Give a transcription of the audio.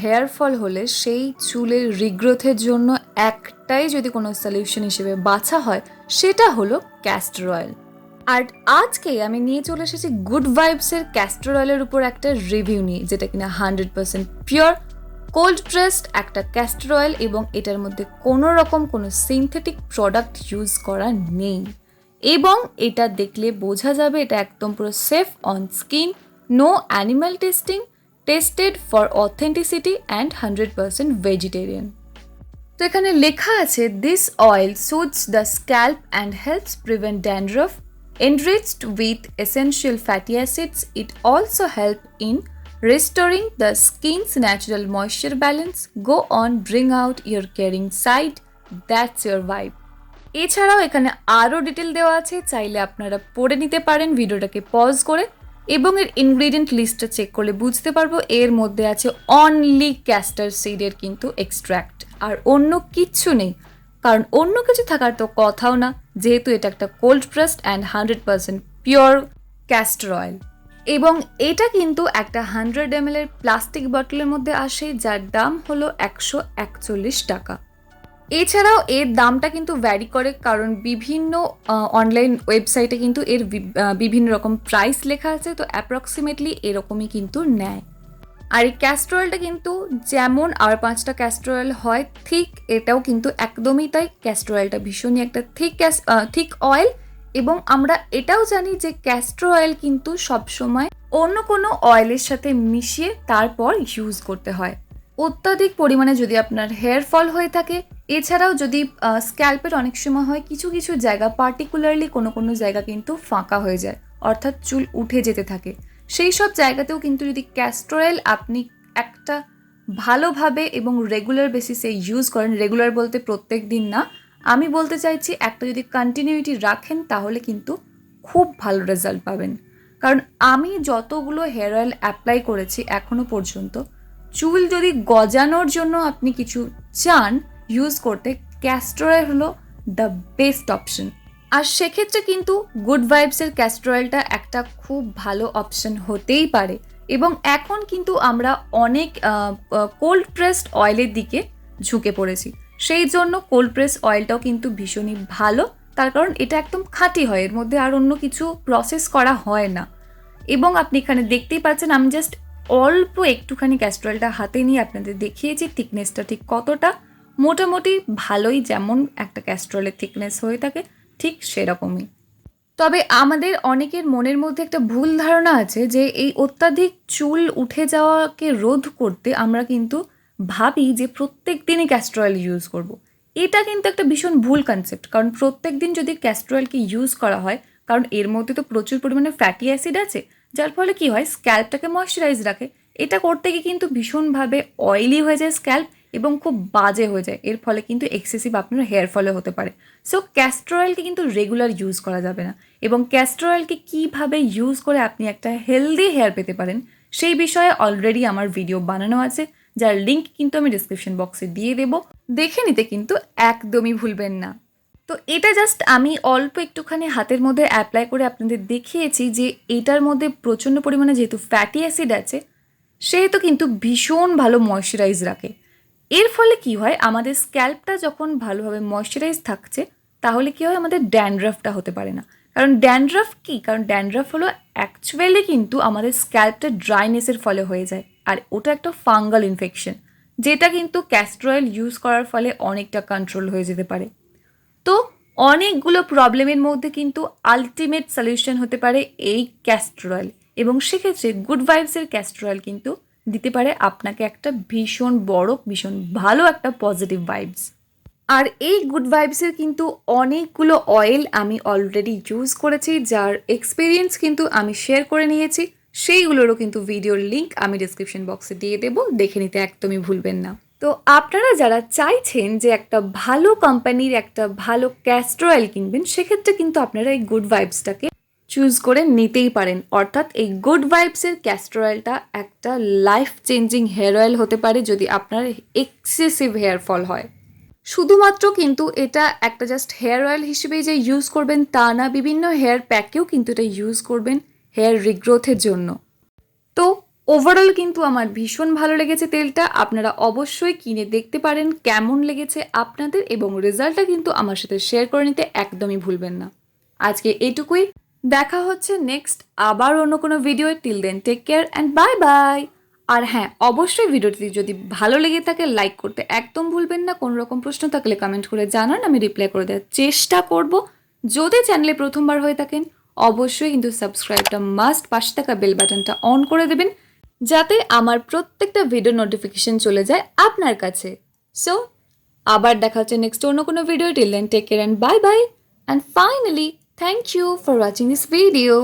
Hair fall হলে সেই চুলের রিগ্রোথের জন্য একটাই যদি কোনো সলিউশন হিসেবে বাছা হয় সেটা হলো ক্যাস্টর অয়েল। আর আজকে আমি নিয়ে চলে এসেছি গুড ভাইবসের ক্যাস্টর অয়েলের উপর একটা রিভিউ নিয়ে, যেটা কিনা 100% পিওর কোল্ড প্রেসড একটা ক্যাস্টর অয়েল এবং এটার মধ্যে কোনো রকম কোনো সিনথেটিক প্রোডাক্ট ইউজ করা নেই। এবং এটা দেখলে বোঝা যাবে এটা একদম পুরো safe on skin, no animal testing, tested for authenticity and 100% vegetarian. তো এখানে লেখা আছে this oil suits the scalp and helps prevent dandruff, enriched with essential fatty acids. It also helps in restoring the skin's natural moisture balance. Go on, bring out your caring side. That's your vibe. এছাড়াও এখানে আরও detail দেওয়া আছে, চাইলে আপনারা পড়ে নিতে পারেন ভিডিওটাকে পজ করে, এবং এর ইনগ্রিডিয়েন্ট লিস্টটা চেক করলে বুঝতে পারবো এর মধ্যে আছে অনলি ক্যাস্টর সিডের কিন্তু এক্সট্র্যাক্ট, আর অন্য কিচ্ছু নেই। কারণ অন্য কিছু থাকার তো কথাও না, যেহেতু এটা একটা cold pressed and 100% pure castor oil. এবং এটা কিন্তু একটা 100 ml এর প্লাস্টিক বটলের মধ্যে আসে, যার দাম হলো 141 টাকা। এছাড়াও এর দামটা কিন্তু ভ্যারি করে, কারণ বিভিন্ন অনলাইন ওয়েবসাইটে কিন্তু এর বিভিন্ন রকম প্রাইস লেখা আছে, তো অ্যাপ্রক্সিমেটলি এরকমই কিন্তু নেয়। আর এই ক্যাস্টর অয়েলটা কিন্তু যেমন আর 5টা ক্যাস্টর অয়েল হয় ঠিক এটাও কিন্তু একদমই তাই। ক্যাস্টর অয়েলটা ভীষণই একটা থিক অয়েল, এবং আমরা এটাও জানি যে ক্যাস্টর অয়েল কিন্তু সবসময় অন্য কোনো অয়েলের সাথে মিশিয়ে তারপর ইউজ করতে হয়। অত্যাধিক পরিমাণে যদি আপনার হেয়ার ফল হয়ে থাকে, এছাড়াও যদি স্ক্যাল্পের অনেক সময় হয় কিছু কিছু জায়গা, পার্টিকুলারলি কোনো জায়গা কিন্তু ফাঁকা হয়ে যায়, অর্থাৎ চুল উঠে যেতে থাকে, সেই সব জায়গাতেও কিন্তু যদি ক্যাস্টর অয়েল আপনি একটা ভালোভাবে এবং রেগুলার বেসিসে ইউজ করেন, রেগুলার বলতে প্রত্যেক দিন না, আমি বলতে চাইছি একটা যদি কন্টিনিউটি রাখেন তাহলে কিন্তু খুব ভালো রেজাল্ট পাবেন। কারণ আমি যতগুলো হেয়ার অয়েল অ্যাপ্লাই করেছি এখনও পর্যন্ত, চুল যদি গজানোর জন্য আপনি কিছু চান ইউজ করতে, ক্যাস্টর অয়েল হলো দ্য বেস্ট অপশন। আর সেক্ষেত্রে কিন্তু গুড ভাইবসের ক্যাস্টর অয়েলটা একটা খুব ভালো অপশন হতেই পারে। এবং এখন কিন্তু আমরা অনেক কোল্ড প্রেসড অয়েলের দিকে ঝুঁকে পড়েছি, সেই জন্য কোল্ড প্রেস অয়েলটাও কিন্তু ভীষণই ভালো, তার কারণ এটা একদম খাঁটি হয়, এর মধ্যে আর অন্য কিছু প্রসেস করা হয় না। এবং আপনি এখানে দেখতেই পাচ্ছেন আমি জাস্ট অল্প একটুখানি ক্যাস্টর অয়েলটা হাতে নিয়ে আপনাদের দেখিয়েছি থিকনেসটা ঠিক কতটা, মোটামুটি ভালোই যেমন একটা ক্যাস্টর অয়েলের থিকনেস হয়ে থাকে ঠিক সেরকমই। তবে আমাদের অনেকের মনের মধ্যে একটা ভুল ধারণা আছে যে এই অত্যাধিক চুল উঠে যাওয়াকে রোধ করতে আমরা কিন্তু ভাবি যে প্রত্যেক দিনই ক্যাস্টর অয়েল ইউজ করব। এটা কিন্তু একটা ভীষণ ভুল কনসেপ্ট, কারণ প্রত্যেক দিন যদি ক্যাস্টর অয়েলকে ইউজ করা হয়, কারণ এর মধ্যে তো প্রচুর পরিমাণে ফ্যাটি অ্যাসিড আছে, যার ফলে কি হয় স্ক্যাল্পটাকে ময়শ্চারাইজ রাখে। এটা করতে গিয়ে কিন্তু ভীষণভাবে অয়েলি হয়ে যায় স্ক্যাল্প এবং খুব বাজে হয়ে যায়, এর ফলে কিন্তু এক্সেসিভ আপনার হেয়ার ফলে হতে পারে। সো ক্যাস্টর অয়েলকে কিন্তু রেগুলার ইউজ করা যাবে না। এবং ক্যাস্টর অয়েলকে কীভাবে ইউজ করে আপনি একটা হেলদি হেয়ার পেতে পারেন সেই বিষয়ে অলরেডি আমার ভিডিও বানানো আছে, যার লিঙ্ক কিন্তু আমি ডিসক্রিপশন বক্সে দিয়ে দেবো, দেখে নিতে কিন্তু একদমই ভুলবেন না। তো এটা জাস্ট আমি অল্প একটুখানি হাতের মধ্যে অ্যাপ্লাই করে আপনাদের দেখিয়েছি যে এটার মধ্যে প্রচণ্ড পরিমাণে যেহেতু ফ্যাটি অ্যাসিড আছে, সেহেতু কিন্তু ভীষণ ভালো ময়শ্চারাইজ রাখে। এর ফলে কি হয়, আমাদের স্ক্যাল্পটা যখন ভালোভাবে ময়শ্চারাইজ থাকছে তাহলে কি হয়, আমাদের ড্যান্ড্রাফটা হতে পারে না। কারণ ড্যান্ড্রাফ কি, কারণ ড্যান্ড্রাফ হলো অ্যাকচুয়ালি কিন্তু আমাদের স্ক্যাল্পটা ড্রাইনেসের ফলে হয়ে যায়, আর ওটা একটা ফাঙ্গাল ইনফেকশন, যেটা কিন্তু ক্যাস্টর অয়েল ইউজ করার ফলে অনেকটা কন্ট্রোল হয়ে যেতে পারে। তো অনেকগুলো প্রবলেমের মধ্যে কিন্তু আলটিমেট সলিউশন হতে পারে এই ক্যাস্টর অয়েল, এবং সেক্ষেত্রে গুড ভাইবসের ক্যাস্টর অয়েল কিন্তু দিতে পারে আপনাকে একটা ভীষণ বড় ভীষণ ভালো একটা পজিটিভ ভাইবস। আর এই গুড ভাইবসের কিন্তু অনেকগুলো অয়েল আমি অলরেডি ইউজ করেছি, যার এক্সপিরিয়েন্স কিন্তু আমি শেয়ার করে নিয়েছি, সেইগুলোরও কিন্তু ভিডিওর লিঙ্ক আমি ডিসক্রিপশন বক্সে দিয়ে দেবো, দেখে নিতে একদমই ভুলবেন না। তো আপনারা যারা চাইছেন যে একটা ভালো কোম্পানির একটা ভালো ক্যাস্টর অয়েল কিনবেন, সেক্ষেত্রে কিন্তু আপনারা এই গুড ভাইবসটাকে চুজ করে নিতেই পারেন। অর্থাৎ এই গুড ভাইবসের ক্যাস্টর অয়েলটা একটা লাইফ চেঞ্জিং হেয়ার অয়েল হতে পারে যদি আপনার এক্সেসিভ হেয়ার ফল হয়। শুধুমাত্র কিন্তু এটা একটা জাস্ট হেয়ার অয়েল হিসেবেই যে ইউজ করবেন তা না, বিভিন্ন হেয়ার প্যাকেও কিন্তু এটা ইউজ করবেন হেয়ার রিগ্রোথের জন্য। তো ওভারঅল কিন্তু আমার ভীষণ ভালো লেগেছে তেলটা। আপনারা অবশ্যই কিনে দেখতে পারেন কেমন লেগেছে আপনাদের, এবং রেজাল্টটা কিন্তু আমার সাথে শেয়ার করে নিতে একদমই ভুলবেন না। আজকে এইটুকুই, দেখা হচ্ছে নেক্সট আবার অন্য কোনো video. Till then take care and bye bye. আর হ্যাঁ, অবশ্যই ভিডিওটি যদি ভালো লেগে থাকে লাইক করতে একদম ভুলবেন না। কোনো রকম প্রশ্ন থাকলে কমেন্ট করে জানান, আমি রিপ্লাই করে দেওয়ার চেষ্টা করব। যদি চ্যানেলে প্রথমবার হয়ে থাকেন অবশ্যই কিন্তু সাবস্ক্রাইবটা মাস্ট, পাশে থাকা বেল বাটনটা অন করে দেবেন যাতে আমার প্রত্যেকটা ভিডিও নোটিফিকেশন চলে যায় আপনার কাছে। সো আবার দেখা হচ্ছে নেক্সট অন্য কোনো video. Till then take care and bye bye. And finally, thank you for watching this video.